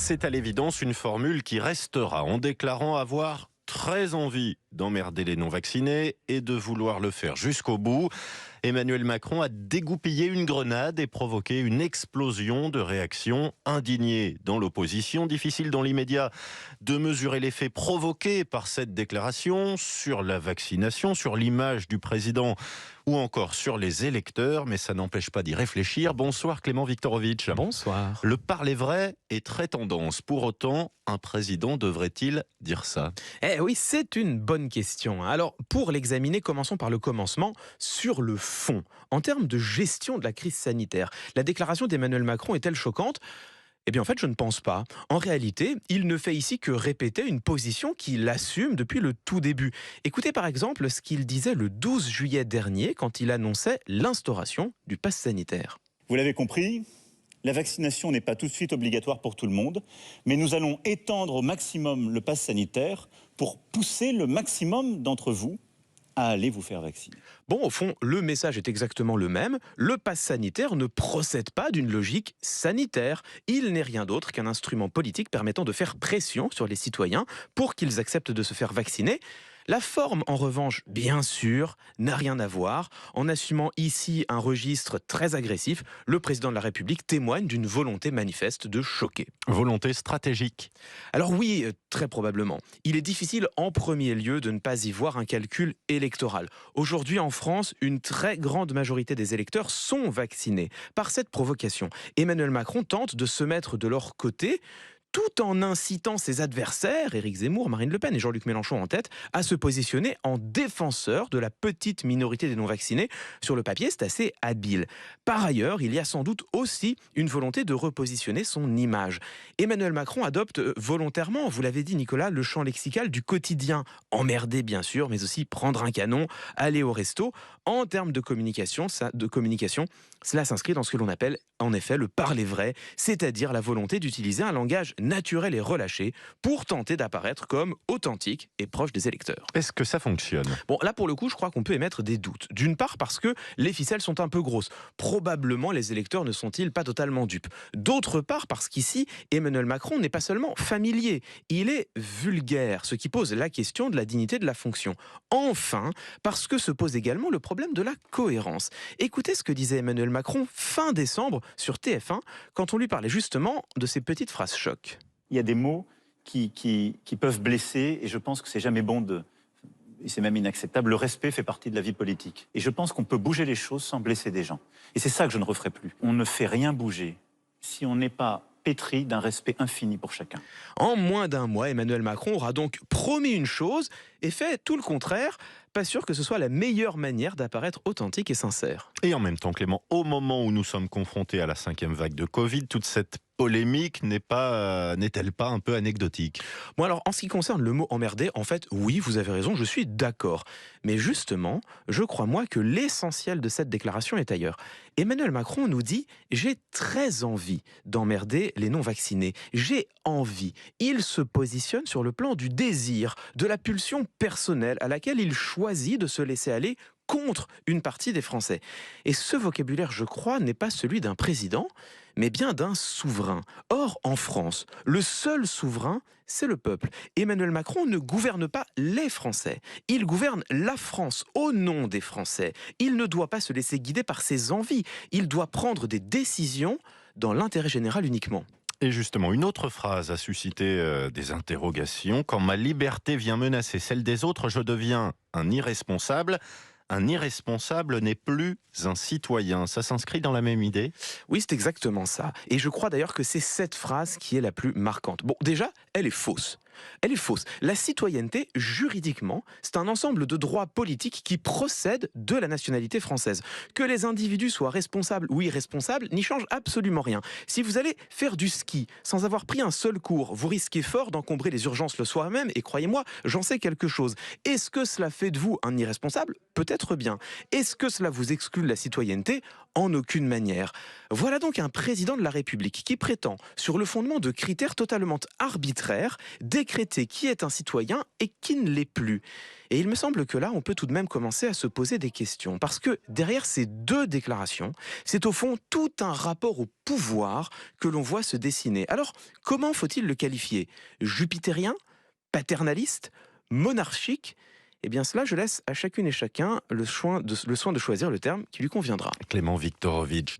C'est à l'évidence une formule qui restera en déclarant avoir très envie d'emmerder les non-vaccinés et de vouloir le faire jusqu'au bout. Emmanuel Macron a dégoupillé une grenade et provoqué une explosion de réactions indignées dans l'opposition. Difficile dans l'immédiat de mesurer l'effet provoqué par cette déclaration sur la vaccination, sur l'image du président ou encore sur les électeurs, mais ça n'empêche pas d'y réfléchir. Bonsoir Clément Viktorovitch. Bonsoir. Le parler vrai est très tendance. Pour autant, un président devrait-il dire ça ? Eh oui, c'est une bonne question. Alors, pour l'examiner, commençons par le commencement, sur le fond. En termes de gestion de la crise sanitaire, la déclaration d'Emmanuel Macron est-elle choquante ? Eh bien, en fait, je ne pense pas. En réalité, il ne fait ici que répéter une position qu'il assume depuis le tout début. Écoutez par exemple ce qu'il disait le 12 juillet dernier quand il annonçait l'instauration du pass sanitaire. Vous l'avez compris, la vaccination n'est pas tout de suite obligatoire pour tout le monde, mais nous allons étendre au maximum le pass sanitaire pour pousser le maximum d'entre vous à aller vous faire vacciner. Bon, au fond, le message est exactement le même. Le pass sanitaire ne procède pas d'une logique sanitaire. Il n'est rien d'autre qu'un instrument politique permettant de faire pression sur les citoyens pour qu'ils acceptent de se faire vacciner. La forme, en revanche, bien sûr, n'a rien à voir. En assumant ici un registre très agressif, le président de la République témoigne d'une volonté manifeste de choquer. Volonté stratégique. Alors oui, très probablement. Il est difficile en premier lieu de ne pas y voir un calcul électoral. Aujourd'hui en France, une très grande majorité des électeurs sont vaccinés. Par cette provocation, Emmanuel Macron tente de se mettre de leur côté, tout en incitant ses adversaires, Éric Zemmour, Marine Le Pen et Jean-Luc Mélenchon en tête, à se positionner en défenseur de la petite minorité des non-vaccinés. Sur le papier, c'est assez habile. Par ailleurs, il y a sans doute aussi une volonté de repositionner son image. Emmanuel Macron adopte volontairement, vous l'avez dit Nicolas, le champ lexical du quotidien. Emmerder bien sûr, mais aussi prendre un canon, aller au resto. En termes de communication, cela s'inscrit dans ce que l'on appelle en effet le parler vrai, c'est-à-dire la volonté d'utiliser un langage naturel et relâché pour tenter d'apparaître comme authentique et proche des électeurs. Est-ce que ça fonctionne ? Bon, là pour le coup, je crois qu'on peut émettre des doutes. D'une part parce que les ficelles sont un peu grosses. Probablement les électeurs ne sont-ils pas totalement dupes. D'autre part parce qu'ici, Emmanuel Macron n'est pas seulement familier, il est vulgaire, ce qui pose la question de la dignité de la fonction. Enfin, parce que se pose également le problème de la cohérence. Écoutez ce que disait Emmanuel Macron fin décembre sur TF1 quand on lui parlait justement de ces petites phrases choc. Il y a des mots qui peuvent blesser et je pense que c'est jamais bon et c'est même inacceptable. Le respect fait partie de la vie politique. Et je pense qu'on peut bouger les choses sans blesser des gens. Et c'est ça que je ne referai plus. On ne fait rien bouger si on n'est pas pétri d'un respect infini pour chacun. En moins d'un mois, Emmanuel Macron aura donc promis une chose et fait tout le contraire. Pas sûr que ce soit la meilleure manière d'apparaître authentique et sincère. Et en même temps, Clément, au moment où nous sommes confrontés à la 5e vague de Covid, toute cette polémique n'est-elle pas un peu anecdotique ? Bon alors, en ce qui concerne le mot emmerder, en fait, oui, vous avez raison, je suis d'accord. Mais justement, je crois moi que l'essentiel de cette déclaration est ailleurs. Emmanuel Macron nous dit « J'ai très envie d'emmerder les non-vaccinés. J'ai envie ». Il se positionne sur le plan du désir, de la pulsion personnelle à laquelle il choisit de se laisser aller contre une partie des Français. Et ce vocabulaire, je crois, n'est pas celui d'un président, mais bien d'un souverain. Or, en France, le seul souverain, c'est le peuple. Emmanuel Macron ne gouverne pas les Français. Il gouverne la France au nom des Français. Il ne doit pas se laisser guider par ses envies. Il doit prendre des décisions dans l'intérêt général uniquement. Et justement, une autre phrase a suscité des interrogations. « Quand ma liberté vient menacer celle des autres, je deviens un irresponsable ». Un irresponsable n'est plus un citoyen. Ça s'inscrit dans la même idée ? Oui, c'est exactement ça. Et je crois d'ailleurs que c'est cette phrase qui est la plus marquante. Bon, déjà, elle est fausse. Elle est fausse. La citoyenneté, juridiquement, c'est un ensemble de droits politiques qui procèdent de la nationalité française. Que les individus soient responsables ou irresponsables n'y change absolument rien. Si vous allez faire du ski sans avoir pris un seul cours, vous risquez fort d'encombrer les urgences le soir même, et croyez-moi, j'en sais quelque chose. Est-ce que cela fait de vous un irresponsable ? Peut-être bien. Est-ce que cela vous exclut de la citoyenneté ? en aucune manière. Voilà donc un président de la République qui prétend, sur le fondement de critères totalement arbitraires, décréter qui est un citoyen et qui ne l'est plus. Et il me semble que là, on peut tout de même commencer à se poser des questions. Parce que derrière ces deux déclarations, c'est au fond tout un rapport au pouvoir que l'on voit se dessiner. Alors, comment faut-il le qualifier? Jupitérien? Paternaliste? Monarchique? Eh bien cela, je laisse à chacune et chacun le soin de choisir le terme qui lui conviendra. Clément Viktorovitch.